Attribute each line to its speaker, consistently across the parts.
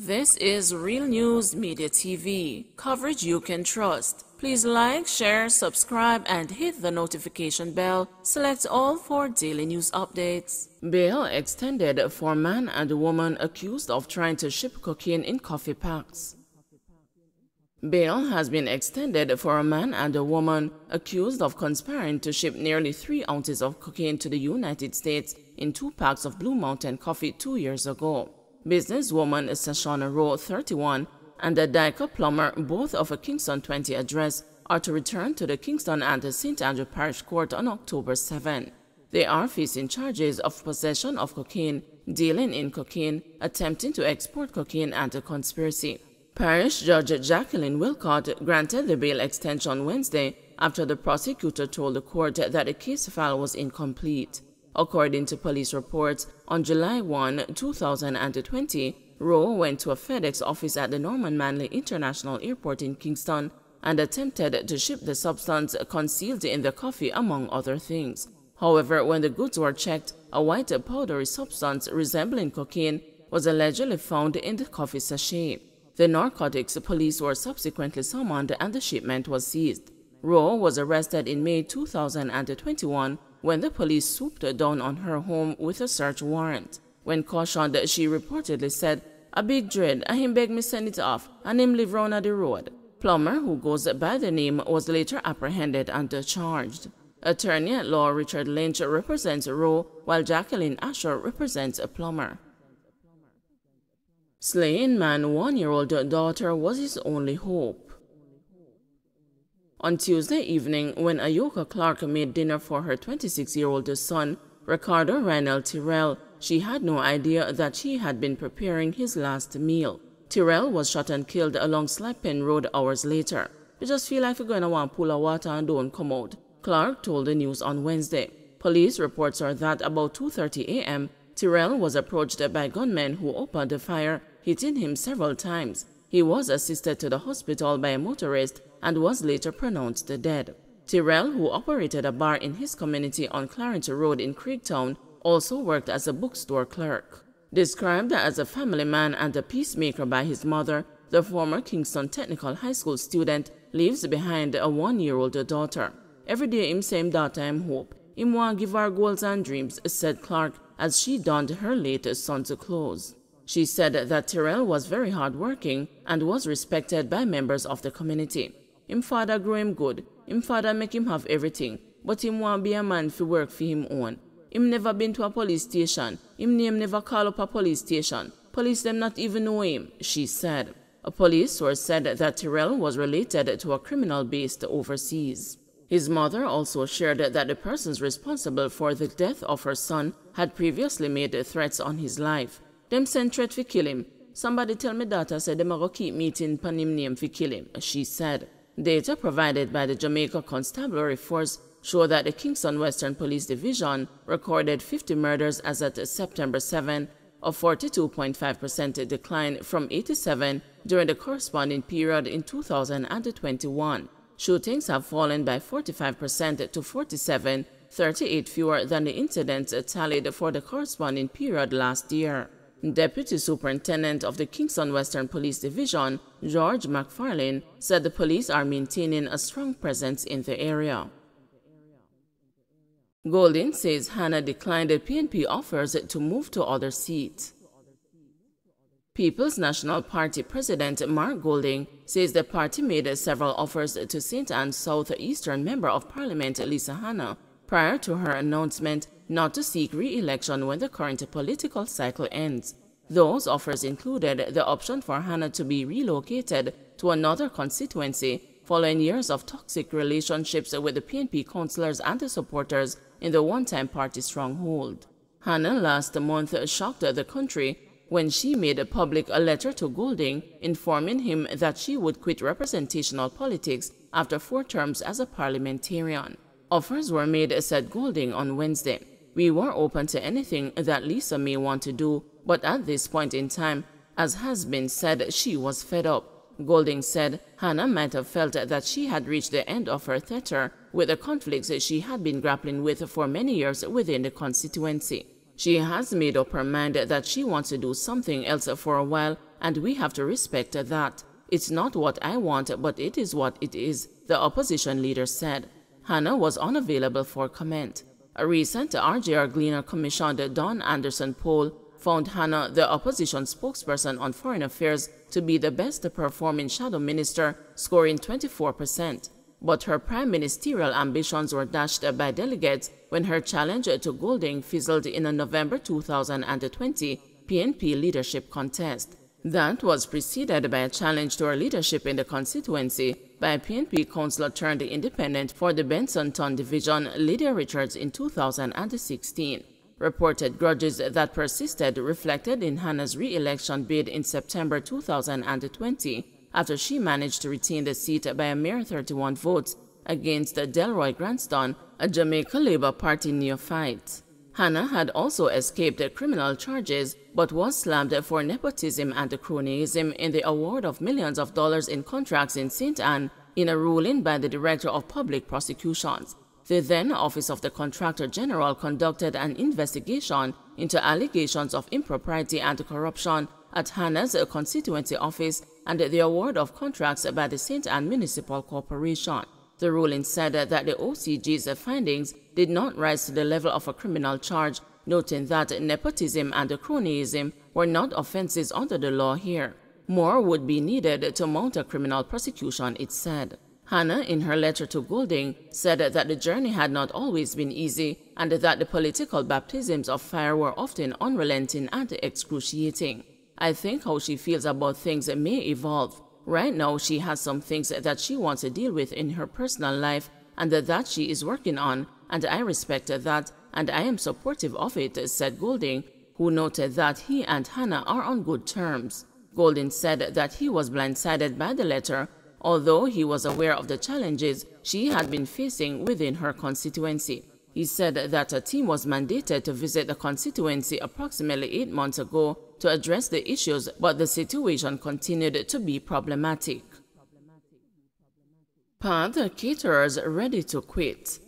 Speaker 1: This is Real News Media TV, coverage you can trust. Please like, share, subscribe, and hit the notification bell. Select all for daily news updates. Bail extended for man and woman accused of trying to ship cocaine in coffee packs. Bail has been extended for a man and a woman accused of conspiring to ship nearly 3 ounces of cocaine to the United States in 2 packs of Blue Mountain coffee 2 years ago. Businesswoman Sashana Rowe, 31, and a Dyker plumber, both of a Kingston 20 address, are to return to the Kingston and St. Andrew Parish Court on October 7. They are facing charges of possession of cocaine, dealing in cocaine, attempting to export cocaine, and a conspiracy. Parish Judge Jacqueline Wilcott granted the bail extension Wednesday after the prosecutor told the court that the case file was incomplete. According to police reports, on July 1, 2020, Rowe went to a FedEx office at the Norman Manley International Airport in Kingston and attempted to ship the substance concealed in the coffee, among other things. However, when the goods were checked, a white powdery substance resembling cocaine was allegedly found in the coffee sachet. The narcotics police were subsequently summoned and the shipment was seized. Rowe was arrested in May 2021 when the police swooped down on her home with a search warrant. When cautioned, she reportedly said, "A big dread, and him beg me send it off, and him live round the road." Plummer, who goes by the name, was later apprehended and charged. Attorney-at-law Richard Lynch represents Rowe, while Jacqueline Asher represents a plumber. Slaying man 1-year-old daughter was his only hope. On Tuesday evening, when Ayoka Clark made dinner for her 26-year-old son, Ricardo Reinel Tyrell, she had no idea that she had been preparing his last meal. Tyrell was shot and killed along Slap Pen Road hours later. "We just feel like we're going to want a pool of water and don't come out," Clark told the news on Wednesday. Police reports are that about 2:30 a.m., Tyrell was approached by gunmen who opened a fire, hitting him several times. He was assisted to the hospital by a motorist and was later pronounced dead. Tyrell, who operated a bar in his community on Clarence Road in Creektown, also worked as a bookstore clerk. Described as a family man and a peacemaker by his mother, the former Kingston Technical High School student leaves behind a 1-year-old daughter. "Every day him say him daughter him hope. Him want give her goals and dreams," said Clark as she donned her late son's clothes. She said that Tyrell was very hard-working and was respected by members of the community. "Him father grow him good. Him father make him have everything, but him want be a man fi work for him own. Him never been to a police station. Him name never call up a police station. Police them not even know him," she said. A police source said that Tyrell was related to a criminal based overseas. His mother also shared that the persons responsible for the death of her son had previously made threats on his life. "Them send threat fi kill him. Somebody tell me daughter said them a go keep meeting pan him name fi kill him," she said. Data provided by the Jamaica Constabulary Force show that the Kingston Western Police Division recorded 50 murders as at September 7, a 42.5% decline from 87 during the corresponding period in 2021. Shootings have fallen by 45% to 47, 38 fewer than the incidents tallied for the corresponding period last year. Deputy Superintendent of the Kingston Western Police Division, George McFarlane, said the police are maintaining a strong presence in the area. Golding says Hannah declined the PNP offers to move to other seats. People's National Party President Mark Golding says the party made several offers to St. Anne's South Eastern Member of Parliament Lisa Hannah prior to her announcement not to seek re-election when the current political cycle ends. Those offers included the option for Hannah to be relocated to another constituency following years of toxic relationships with the PNP councillors and the supporters in the one-time party stronghold. Hannah last month shocked the country when she made public a letter to Golding informing him that she would quit representational politics after 4 terms as a parliamentarian. Offers were made, said Golding on Wednesday. "We were open to anything that Lisa may want to do, but at this point in time, as has been said, she was fed up." Golding said Hannah might have felt that she had reached the end of her tether with the conflicts she had been grappling with for many years within the constituency. She has made up her mind that she wants to do something else for a while and we have to respect that. It's not what I want, but it is what it is, the opposition leader said. Hannah was unavailable for comment. A recent RJR Gleaner commissioned Don Anderson poll found Hannah, the opposition spokesperson on foreign affairs, to be the best performing shadow minister, scoring 24%. But her prime ministerial ambitions were dashed by delegates when her challenge to Golding fizzled in a November 2020 PNP leadership contest. That was preceded by a challenge to her leadership in the constituency by PNP councillor turned independent for the Benson-Ton division, Lydia Richards, in 2016. Reported grudges that persisted reflected in Hannah's re-election bid in September 2020 after she managed to retain the seat by a mere 31 votes against Delroy Granston, a Jamaica Labour Party neophyte. Hannah had also escaped criminal charges but was slammed for nepotism and cronyism in the award of millions of dollars in contracts in St. Anne in a ruling by the Director of Public Prosecutions. The then Office of the Contractor General conducted an investigation into allegations of impropriety and corruption at Hannah's constituency office and the award of contracts by the St. Anne Municipal Corporation. The ruling said that the OCG's findings did not rise to the level of a criminal charge, noting that nepotism and cronyism were not offenses under the law here. More would be needed to mount a criminal prosecution, it said. Hannah, in her letter to Golding, said that the journey had not always been easy and that the political baptisms of fire were often unrelenting and excruciating. I think how she feels about things may evolve. Right now, she has some things that she wants to deal with in her personal life and that she is working on, and I respect that, and I am supportive of it, said Golding, who noted that he and Hannah are on good terms. Golding said that he was blindsided by the letter, although he was aware of the challenges she had been facing within her constituency. He said that a team was mandated to visit the constituency approximately 8 months ago to address the issues, but the situation continued to be problematic. Path caterers ready to quit.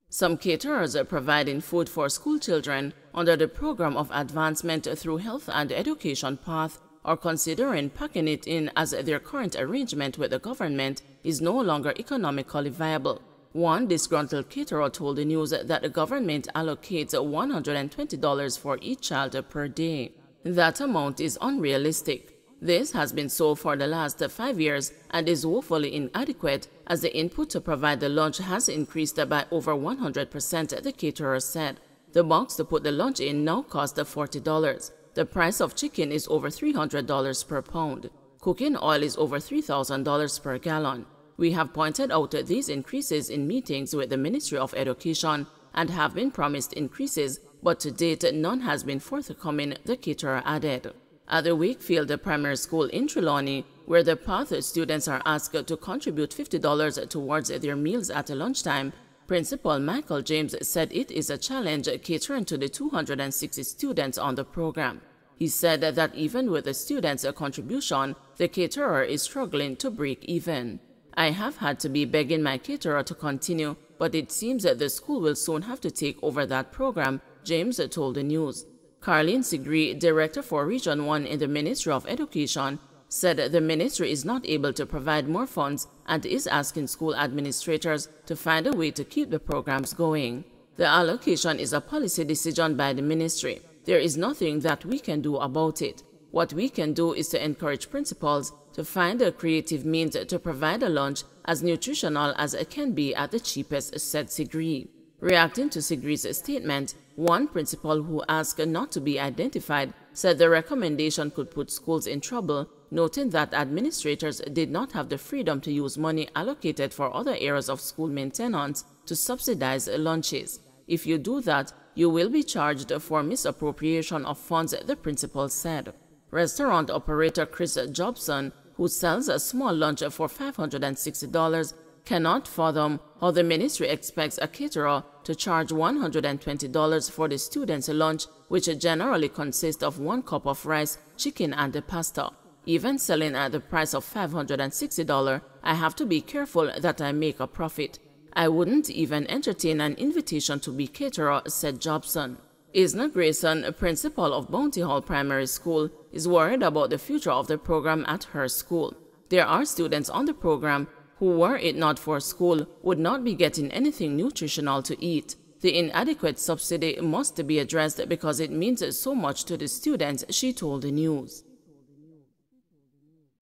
Speaker 1: Some caterers providing food for school children under the Program of Advancement through Health and Education Path are considering packing it in as their current arrangement with the government is no longer economically viable. One disgruntled caterer told the news that the government allocates $120 for each child per day. That amount is unrealistic. This has been so for the last 5 years and is woefully inadequate as the input to provide the lunch has increased by over 100%, the caterer said. The box to put the lunch in now costs $40. The price of chicken is over $300 per pound. Cooking oil is over $3,000 per gallon. We have pointed out these increases in meetings with the Ministry of Education and have been promised increases, but to date none has been forthcoming, the caterer added. At the Wakefield Primary School in Trelawney, where the PATH students are asked to contribute $50 towards their meals at lunchtime, Principal Michael James said it is a challenge catering to the 260 students on the program. He said that even with the students' contribution, the caterer is struggling to break even. I have had to be begging my caterer to continue, but it seems that the school will soon have to take over that program, James told the news. Carlene Sigree, Director for Region 1 in the Ministry of Education, said the ministry is not able to provide more funds and is asking school administrators to find a way to keep the programs going. The allocation is a policy decision by the ministry. There is nothing that we can do about it. What we can do is to encourage principals to find a creative means to provide a lunch as nutritional as it can be at the cheapest, said Sigree. Reacting to Sigree's statement, one principal who asked not to be identified said the recommendation could put schools in trouble, noting that administrators did not have the freedom to use money allocated for other areas of school maintenance to subsidize lunches. If you do that, you will be charged for misappropriation of funds, the principal said. Restaurant operator Chris Jobson, who sells a small lunch for $560, cannot fathom how the ministry expects a caterer to charge $120 for the students' lunch, which generally consists of 1 cup of rice, chicken, and pasta. Even selling at the price of $560, I have to be careful that I make a profit. I wouldn't even entertain an invitation to be caterer, said Jobson. Isna Grayson, principal of Bounty Hall Primary School, is worried about the future of the program at her school. There are students on the program who, were it not for school, would not be getting anything nutritional to eat. The inadequate subsidy must be addressed because it means so much to the students, she told the news.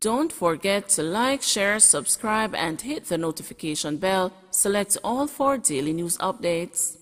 Speaker 1: Don't forget to like, share, subscribe, and hit the notification bell. Select all for daily news updates.